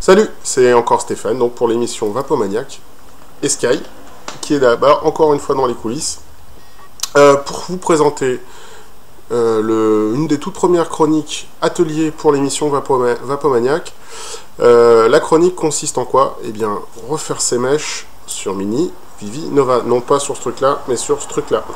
Salut, c'est encore Stéphane, donc pour l'émission Vapomaniac, et Sky, qui est là-bas, encore une fois dans les coulisses, pour vous présenter une des toutes premières chroniques atelier pour l'émission Vapomaniac. La chronique consiste en quoi? Eh bien, refaire ses mèches sur Mini Vivi Nova, non pas sur ce truc-là, mais sur ce truc-là.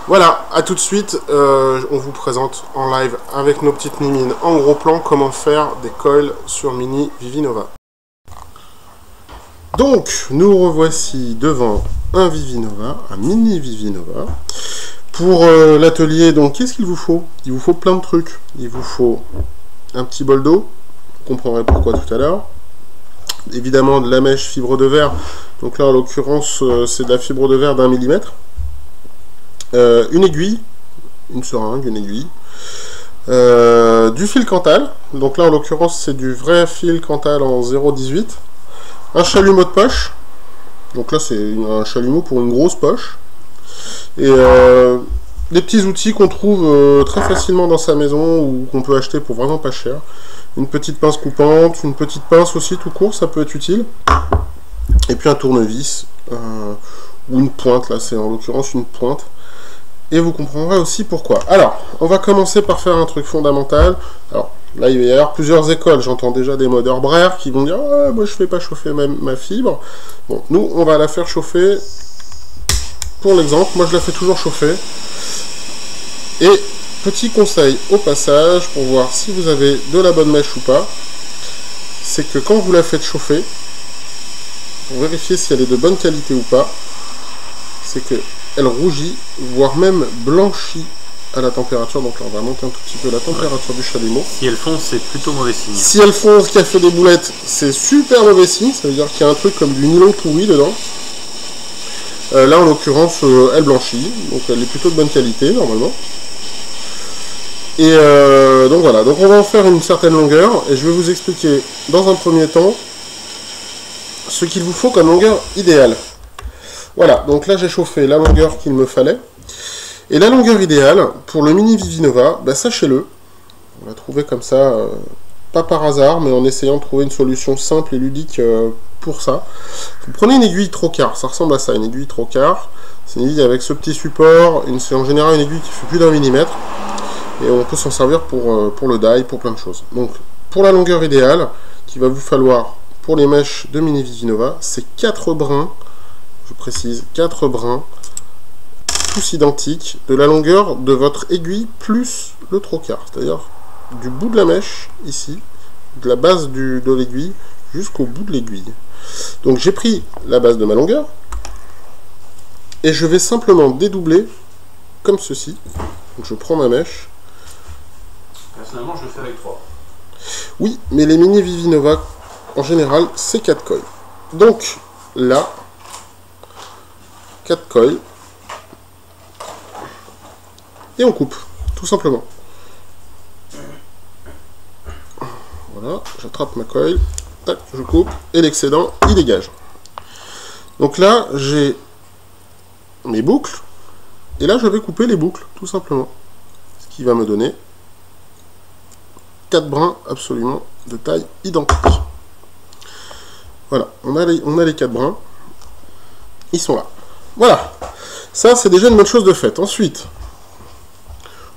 Voilà, à tout de suite, on vous présente en live avec nos petites mimines en gros plan comment faire des coils sur Mini Vivi Nova. Donc, nous revoici devant un Vivi Nova, un Mini Vivi Nova. Pour l'atelier, donc, qu'est-ce qu'il vous faut? Il vous faut plein de trucs. Il vous faut un petit bol d'eau, vous comprendrez pourquoi tout à l'heure. Évidemment, de la mèche fibre de verre. Donc là, en l'occurrence, c'est de la fibre de verre d'1 millimètre. Une aiguille, une seringue, une aiguille. Du fil Cantal. Donc là, en l'occurrence, c'est du vrai fil Cantal en 0,18. Un chalumeau de poche. Donc là, c'est un chalumeau pour une grosse poche. Et des petits outils qu'on trouve très facilement dans sa maison ou qu'on peut acheter pour vraiment pas cher. Une petite pince coupante, une petite pince aussi tout court, ça peut être utile. Et puis un tournevis ou une pointe, là c'est en l'occurrence une pointe. Et vous comprendrez aussi pourquoi. Alors, on va commencer par faire un truc fondamental. Alors, là, il va y avoir plusieurs écoles. J'entends déjà des modeurs Brère qui vont dire « Oh, moi, je fais pas chauffer ma fibre. » Bon, nous, on va la faire chauffer. Pour l'exemple, moi, je la fais toujours chauffer. Et, petit conseil au passage, pour voir si vous avez de la bonne mèche ou pas, c'est que quand vous la faites chauffer, pour vérifier si elle est de bonne qualité ou pas, c'est que elle rougit, voire même blanchit à la température. Donc là, on va monter un tout petit peu la température du chalumeau. Si elle fonce, c'est plutôt mauvais signe. Si elle fonce, qu'elle fait des boulettes, c'est super mauvais signe. Ça veut dire qu'il y a un truc comme du nylon pourri dedans. Là, en l'occurrence, elle blanchit. Donc elle est plutôt de bonne qualité, normalement. Et donc voilà. Donc on va en faire une certaine longueur. Et je vais vous expliquer, dans un premier temps, ce qu'il vous faut comme longueur idéale. Voilà, donc là j'ai chauffé la longueur qu'il me fallait. Et la longueur idéale, pour le Mini Vivi Nova, bah, sachez-le, on l'a trouvé comme ça, pas par hasard, mais en essayant de trouver une solution simple et ludique pour ça. Vous prenez une aiguille trocard, ça ressemble à ça, une aiguille trocard. C'est une aiguille avec ce petit support, c'est en général une aiguille qui fait plus d'1 millimètre. Et on peut s'en servir pour le die, pour plein de choses. Donc, pour la longueur idéale, qu'il va vous falloir pour les mèches de Mini Vivi Nova, c'est 4 brins. Je précise, 4 brins, tous identiques, de la longueur de votre aiguille plus le trocard. C'est-à-dire du bout de la mèche, ici, de la base de l'aiguille, jusqu'au bout de l'aiguille. Donc j'ai pris la base de ma longueur, et je vais simplement dédoubler, comme ceci. Donc je prends ma mèche. Personnellement, je le fais avec 3. Oui, mais les Mini Vivi Nova, en général, c'est 4 coils. Donc, là, 4 coils, et on coupe, tout simplement. Voilà, j'attrape ma coil, tac, je coupe, et l'excédent, il dégage. Donc là, j'ai mes boucles, et là, je vais couper les boucles, tout simplement. Ce qui va me donner 4 brins absolument de taille identique. Voilà, on a les 4 brins, ils sont là. Voilà, ça c'est déjà une bonne chose de faite. Ensuite,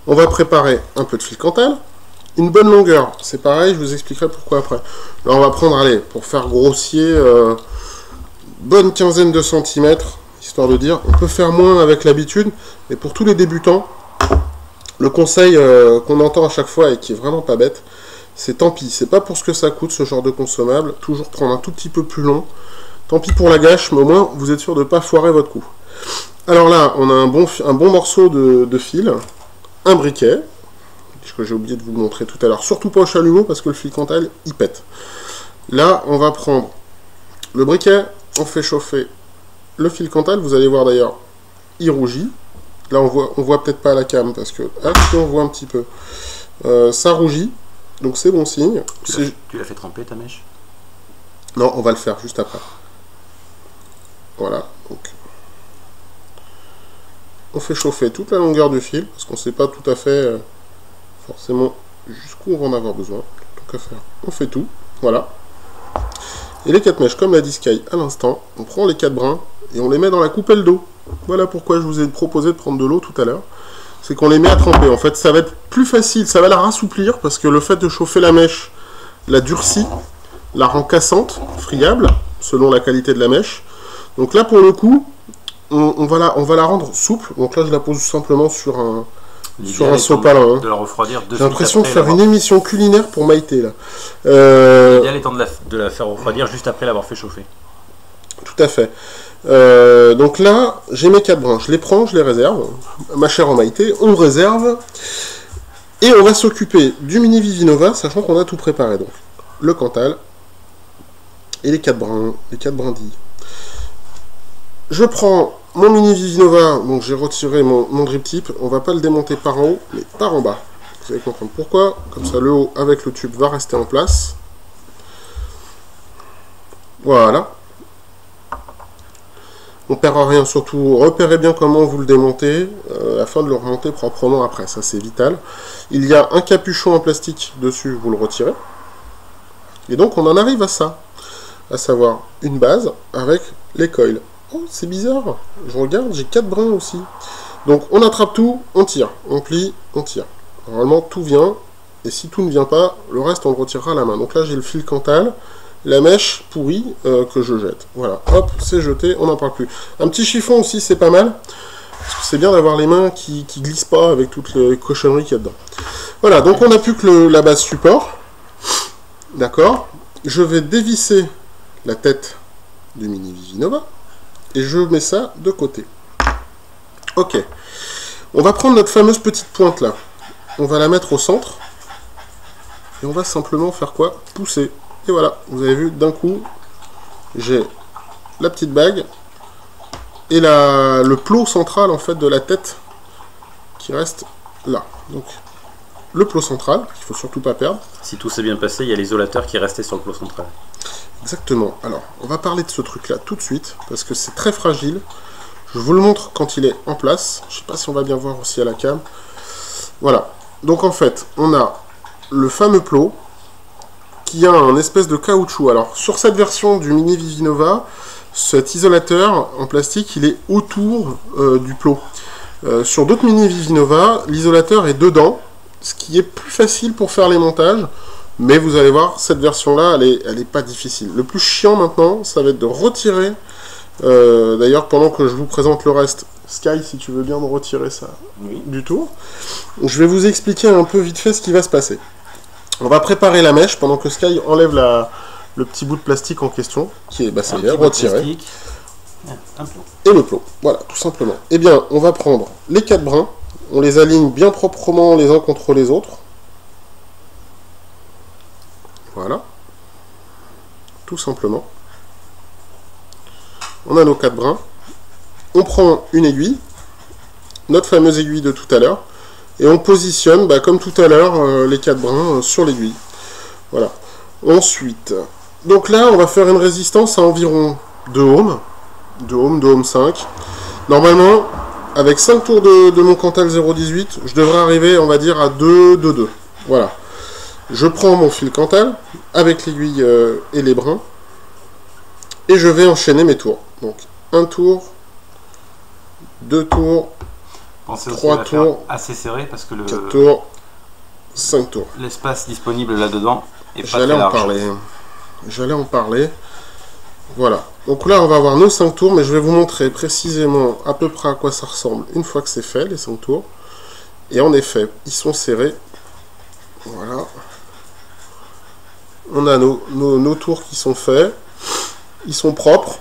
on va préparer un peu de fil Cantal. Une bonne longueur, c'est pareil, je vous expliquerai pourquoi après. Là on va prendre, allez, pour faire grossier, bonne quinzaine de centimètres, histoire de dire. On peut faire moins avec l'habitude, mais pour tous les débutants, le conseil qu'on entend à chaque fois et qui est vraiment pas bête, c'est tant pis, c'est pas pour ce que ça coûte ce genre de consommable, toujours prendre un tout petit peu plus long. Tant pis pour la gâche, mais au moins vous êtes sûr de ne pas foirer votre coup. Alors là, on a un bon morceau de fil, un briquet, que j'ai oublié de vous le montrer tout à l'heure, surtout pas au chalumeau parce que le fil Cantal, il pète. Là, on va prendre le briquet, on fait chauffer le fil Cantal, vous allez voir d'ailleurs, il rougit. Là, on voit peut-être pas à la cam parce que, ah, si on voit un petit peu, ça rougit, donc c'est bon signe. Tu l'as fait tremper ta mèche? Non, on va le faire juste après. Voilà, donc on fait chauffer toute la longueur du fil, parce qu'on ne sait pas tout à fait forcément jusqu'où on va en avoir besoin. Tant qu'à faire, on fait tout, voilà. Et les 4 mèches, comme l'a dit Sky à l'instant, on prend les 4 brins et on les met dans la coupelle d'eau. Voilà pourquoi je vous ai proposé de prendre de l'eau tout à l'heure. C'est qu'on les met à tremper. En fait, ça va être plus facile, ça va la rassouplir, parce que le fait de chauffer la mèche la durcit, la rend cassante, friable, selon la qualité de la mèche. Donc là, pour le coup, on va la rendre souple. Donc là, je la pose simplement sur un sopalin. De la refroidir. J'ai l'impression de faire une émission culinaire pour Maïté, là. L'idéal étant de la faire refroidir juste après l'avoir fait chauffer. Tout à fait. Donc là, j'ai mes 4 brins. Je les prends, je les réserve. Ma chère en Maïté, on réserve. Et on va s'occuper du mini Vivinova, sachant qu'on a tout préparé. Donc, le Cantal et les 4 brins, les 4 brindilles. Je prends mon mini Vivinova, donc j'ai retiré mon drip tip. On va pas le démonter par en haut, mais par en bas. Vous allez comprendre pourquoi. Comme ça, le haut avec le tube va rester en place. Voilà. On ne perd rien, surtout repérez bien comment vous le démontez afin de le remonter proprement après, ça c'est vital. Il y a un capuchon en plastique dessus, vous le retirez. Et donc on en arrive à ça, à savoir une base avec les coils. Oh, c'est bizarre, je regarde, j'ai 4 brins aussi. Donc on attrape tout, on tire, on plie, on tire. Normalement tout vient, et si tout ne vient pas, le reste on le retirera à la main. Donc là j'ai le fil Cantal. La mèche pourrie que je jette. Voilà, hop, c'est jeté, on n'en parle plus. Un petit chiffon aussi, c'est pas mal. Parce que c'est bien d'avoir les mains qui glissent pas avec toutes les cochonneries qu'il y a dedans. Voilà, donc on n'a plus que la base support. D'accord. Je vais dévisser la tête du mini Vivinova. Et je mets ça de côté. Ok. On va prendre notre fameuse petite pointe là. On va la mettre au centre. Et on va simplement faire quoi? Pousser. Et voilà, vous avez vu, d'un coup, j'ai la petite bague et le plot central en fait de la tête qui reste là. Donc, le plot central, qu'il ne faut surtout pas perdre. Si tout s'est bien passé, il y a l'isolateur qui est resté sur le plot central. Exactement. Alors, on va parler de ce truc-là tout de suite, parce que c'est très fragile. Je vous le montre quand il est en place. Je ne sais pas si on va bien voir aussi à la cam. Voilà. Donc, en fait, on a le fameux plot qui a un espèce de caoutchouc. Alors, sur cette version du mini Vivinova, cet isolateur en plastique, il est autour du plot. Sur d'autres mini Vivinova, l'isolateur est dedans, ce qui est plus facile pour faire les montages. Mais vous allez voir, cette version-là, elle est pas difficile. Le plus chiant maintenant, ça va être de retirer. D'ailleurs, pendant que je vous présente le reste, Sky, si tu veux bien me retirer ça du tour, je vais vous expliquer un peu vite fait ce qui va se passer. On va préparer la mèche pendant que Sky enlève le petit bout de plastique en question, qui est ça y est, retiré. Et le plot, voilà, tout simplement. Eh bien, on va prendre les 4 brins, on les aligne bien proprement les uns contre les autres. Voilà. Tout simplement. On a nos 4 brins. On prend une aiguille, notre fameuse aiguille de tout à l'heure, et on positionne, comme tout à l'heure, les 4 brins sur l'aiguille. Voilà. Ensuite, donc là, on va faire une résistance à environ 2 ohms. 2 ohms 5. Normalement, avec 5 tours de mon Cantal 0,18, je devrais arriver, on va dire, à 2,2. Voilà. Je prends mon fil Cantal avec l'aiguille et les brins et je vais enchaîner mes tours. Donc, 1 tour, 2 tours, pensez 3 tours, assez serré parce que 4 tours, 5 tours. L'espace disponible là-dedans est pas très large. J'allais en parler. Voilà. Donc là, on va avoir nos 5 tours, mais je vais vous montrer précisément à peu près à quoi ça ressemble une fois que c'est fait, les 5 tours. Et en effet, ils sont serrés. Voilà. On a nos tours qui sont faits. Ils sont propres.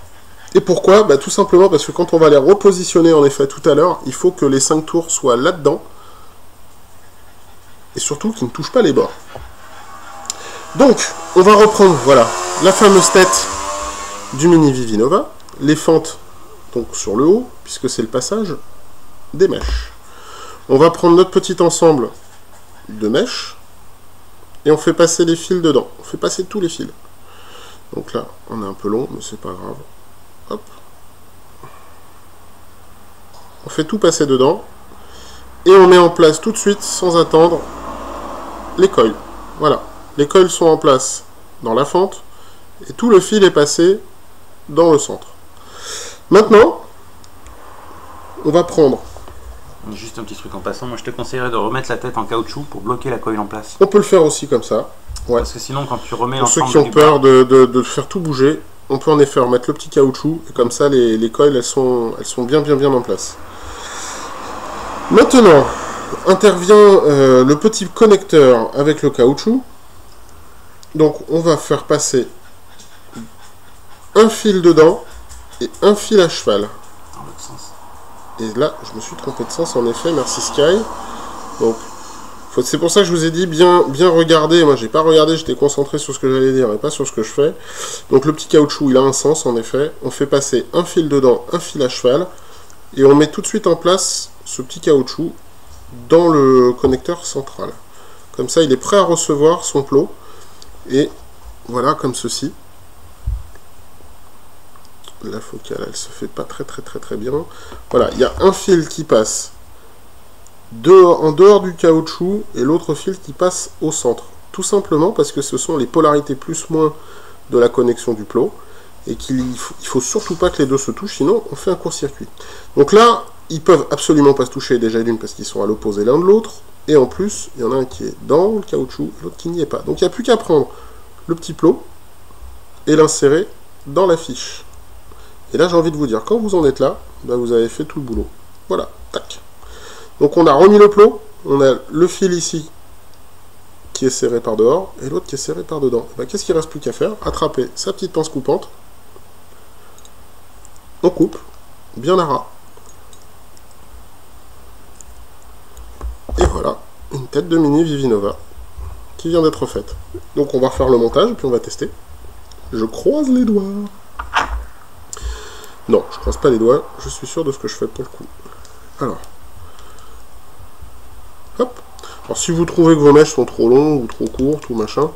Et pourquoi? Tout simplement parce que quand on va les repositionner en effet tout à l'heure, il faut que les 5 tours soient là-dedans. Et surtout qu'ils ne touchent pas les bords. Donc, on va reprendre, voilà, la fameuse tête du mini Vivinova. Les fentes, donc sur le haut, puisque c'est le passage des mèches. On va prendre notre petit ensemble de mèches. Et on fait passer les fils dedans. On fait passer tous les fils. Donc là, on est un peu long, mais c'est pas grave. Hop. On fait tout passer dedans. Et on met en place tout de suite, sans attendre, les coils. Voilà. Les coils sont en place dans la fente. et tout le fil est passé dans le centre. Maintenant, on va prendre... Juste un petit truc en passant, moi je te conseillerais de remettre la tête en caoutchouc pour bloquer la coil en place. On peut le faire aussi comme ça. Ouais. Parce que sinon quand tu remets pour ceux l'ensemble qui ont du peur de faire tout bouger, on peut en effet remettre le petit caoutchouc, et comme ça les coils elles sont bien en place. Maintenant, intervient le petit connecteur avec le caoutchouc. Donc on va faire passer un fil dedans et un fil à cheval. dans l'autre sens. Et là, je me suis trompé de sens en effet, merci Sky. Donc, c'est pour ça que je vous ai dit bien regarder. Moi, j'ai pas regardé, j'étais concentré sur ce que j'allais dire et pas sur ce que je fais. Donc, le petit caoutchouc, il a un sens en effet. On fait passer un fil dedans, un fil à cheval, et on met tout de suite en place ce petit caoutchouc dans le connecteur central. Comme ça, il est prêt à recevoir son plot. Et voilà, comme ceci. La focale, elle se fait pas très bien. Voilà, il y a un fil qui passe en dehors du caoutchouc et l'autre fil qui passe au centre. Tout simplement parce que ce sont les polarités plus-moins de la connexion du plot et qu'il faut surtout pas que les deux se touchent, sinon on fait un court-circuit. Donc là, ils peuvent absolument pas se toucher déjà d'une parce qu'ils sont à l'opposé l'un de l'autre. Et en plus, il y en a un qui est dans le caoutchouc et l'autre qui n'y est pas. Donc il n'y a plus qu'à prendre le petit plot et l'insérer dans la fiche. Et là, j'ai envie de vous dire, quand vous en êtes là, bah, vous avez fait tout le boulot. Voilà, tac. Donc on a remis le plot, on a le fil ici qui est serré par dehors et l'autre qui est serré par dedans. Bah, qu'est-ce qu'il ne reste plus qu'à faire? Attraper sa petite pince coupante. On coupe, bien à ras. Et voilà, une tête de mini Vivinova qui vient d'être faite. Donc on va refaire le montage et puis on va tester. Je croise les doigts. Non, je croise pas les doigts, je suis sûr de ce que je fais pour le coup. Alors, hop. Alors si vous trouvez que vos mèches sont trop longues ou trop courtes ou machin,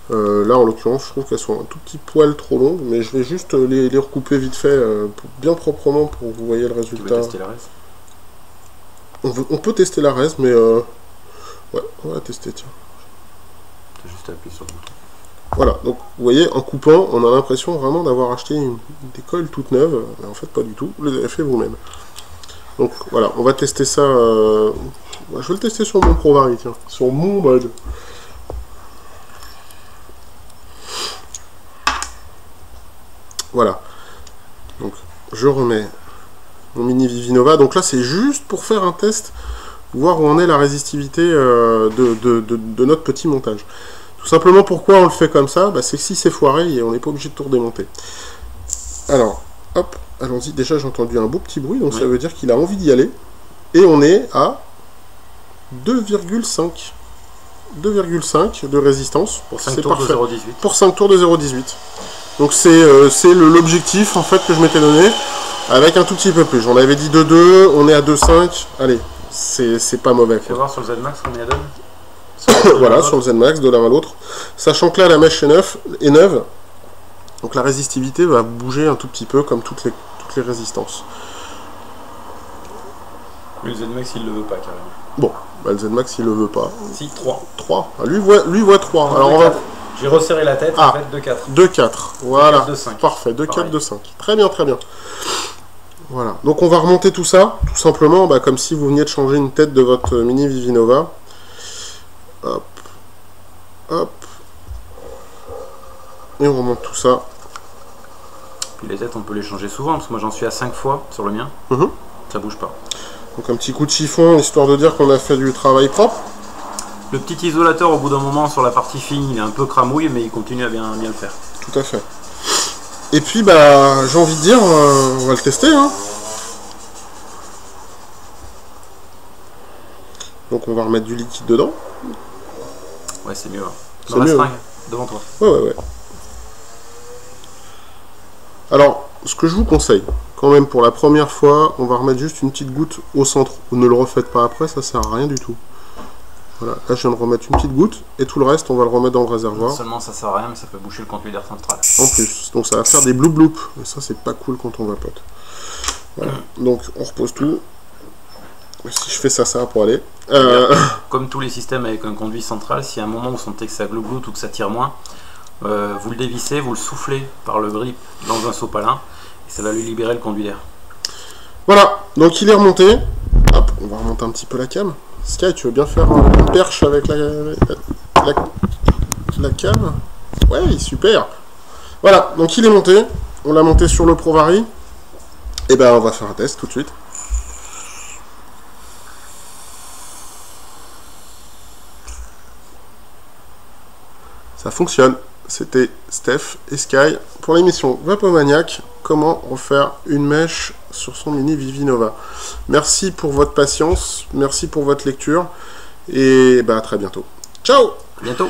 là en l'occurrence je trouve qu'elles sont un tout petit poil trop longues, mais je vais juste les recouper vite fait, bien proprement pour que vous voyez le résultat. Tu veux tester la reste? On peut tester la reste, mais ouais, on va la tester, tiens. T'as juste à appuyer sur le bouton. Voilà, donc vous voyez, en coupant, on a l'impression vraiment d'avoir acheté des coils toutes neuves, mais en fait pas du tout, vous les avez fait vous-même. Donc voilà, on va tester ça, je vais le tester sur mon ProVari, tiens, sur mon mode. Voilà, donc je remets mon mini Vivinova, donc là c'est juste pour faire un test, voir où en est la résistivité de notre petit montage. Tout simplement, pourquoi on le fait comme ça, bah, c'est que si c'est foiré, on n'est pas obligé de tout redémonter. Alors, hop, allons-y. Déjà, j'ai entendu un beau petit bruit, donc ça veut dire qu'il a envie d'y aller. Et on est à 2,5. 2,5 de résistance. Pour 5 tours de 0,18. Pour 5 tours de 0,18. Donc c'est l'objectif en fait que je m'étais donné, avec un tout petit peu plus. J'en avais dit 2,2, on est à 2,5. Allez, c'est pas mauvais. Fais voir sur le ZMax combien il donne. Voilà, sur le ZMax, de l'un à l'autre. Sachant que là, la mèche est neuve. Donc la résistivité va bouger un tout petit peu, comme toutes les résistances. Mais le ZMax, il le veut pas, carrément. Bon, bah, le ZMax, il le veut pas. Si, 3. 3. Ah, lui voit 3. Alors, on va... J'ai resserré la tête, en fait, 2,4. 2,4. Voilà. 2,5. Parfait, 2,4, 2,5. Très bien, très bien. Voilà. Donc on va remonter tout ça, tout simplement, bah, comme si vous veniez de changer une tête de votre mini Vivinova. Hop, hop, et on remonte tout ça. Puis les têtes, on peut les changer souvent, parce que moi j'en suis à 5 fois sur le mien, ça bouge pas. Donc un petit coup de chiffon, histoire de dire qu'on a fait du travail propre. Le petit isolateur, au bout d'un moment, sur la partie fine, il est un peu cramouille, mais il continue à bien le faire. Tout à fait. Et puis, bah, j'ai envie de dire, on va le tester, hein. Donc on va remettre du liquide dedans. Ouais, c'est mieux. Hein. Dans la seringue, devant toi. Ouais. Alors, ce que je vous conseille, quand même pour la première fois, on va remettre juste une petite goutte au centre. Vous ne le refaites pas après, ça sert à rien du tout. Voilà, là je viens de remettre une petite goutte, et tout le reste on va le remettre dans le réservoir. Non seulement ça sert à rien, mais ça peut boucher le conduit d'air central. En plus, donc ça va faire des bloup-bloup, et ça c'est pas cool quand on vapote. Voilà, donc on repose tout. Si je fais ça, ça va pour aller. Comme tous les systèmes avec un conduit central, s'il y a un moment où vous sentez que ça glougloute ou que ça tire moins, vous le dévissez, vous le soufflez par le grip dans un sopalin et ça va lui libérer le conduit d'air. Voilà, donc il est remonté. Hop, on va remonter un petit peu la cam. Sky, tu veux bien faire une perche avec la cam? Ouais, super. Voilà, donc il est monté. On l'a monté sur le ProVary. Et ben on va faire un test tout de suite. Ça fonctionne. C'était Steph et Sky pour l'émission Vapomaniac. Comment refaire une mèche sur son mini Vivinova. Merci pour votre patience, merci pour votre lecture et bah, à très bientôt. Ciao! À bientôt!